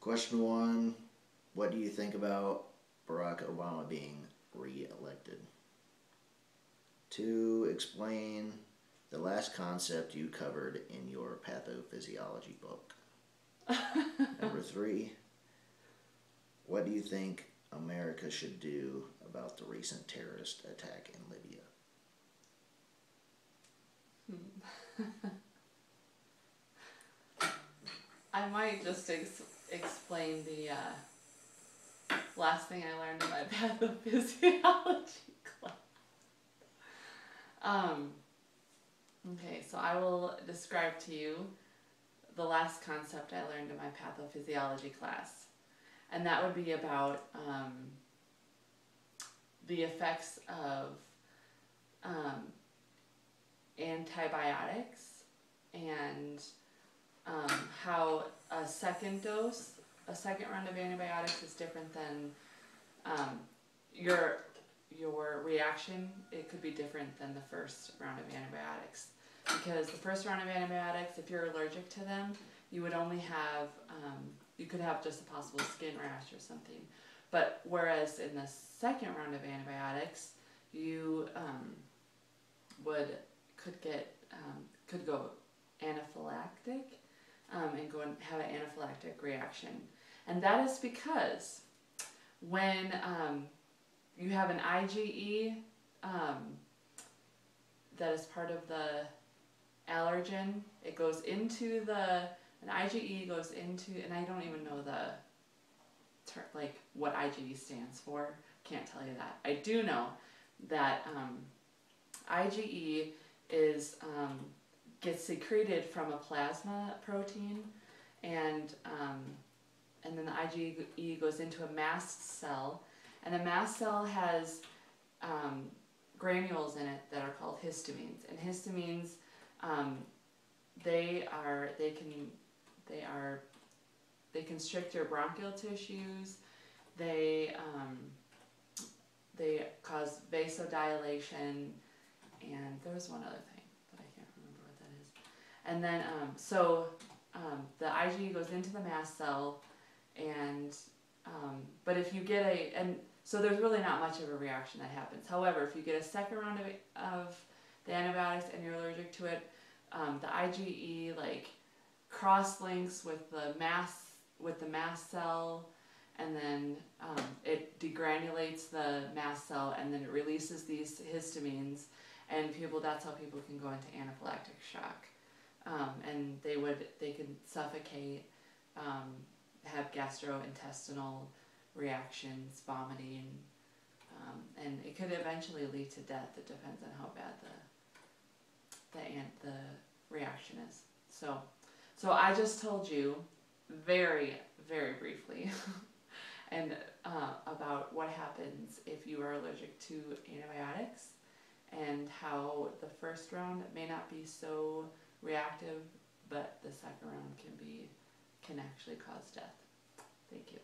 Question one, what do you think about Barack Obama being re-elected? Two, explain the last concept you covered in your pathophysiology book. Number three, what do you think America should do about the recent terrorist attack in Libya? I might just explain the last thing I learned in my pathophysiology class. Okay, so I will describe to you the last concept I learned in my pathophysiology class. And that would be about the effects of antibiotics and how a second round of antibiotics is different than your reaction. It could be different than the first round of antibiotics, because the first round of antibiotics, if you're allergic to them, you would only have you could have just a possible skin rash or something. But whereas in the second round of antibiotics, you could go anaphylactic and go and have an anaphylactic reaction. And that is because when you have an IgE that is part of the allergen, it goes into an IgE goes into, and I don't even know what IgE stands for, can't tell you that. I do know that IgE is gets secreted from a plasma protein, and then the IgE goes into a mast cell, and the mast cell has granules in it that are called histamines, and histamines they constrict your bronchial tissues. They cause vasodilation, and there was one other thing, but I can't remember what that is. And then the IgE goes into the mast cell, and but if you get so there's really not much of a reaction that happens. However, if you get a second round of the antibiotics and you're allergic to it, the IgE cross-links with the mast cell, and then it degranulates the mast cell, and then it releases these histamines, and that's how people can go into anaphylactic shock, and they can suffocate, have gastrointestinal reactions, vomiting, and it could eventually lead to death. It depends on how bad the reaction is. So I just told you very, very briefly and about what happens if you are allergic to antibiotics, and how the first round may not be so reactive, but the second round can actually cause death. Thank you.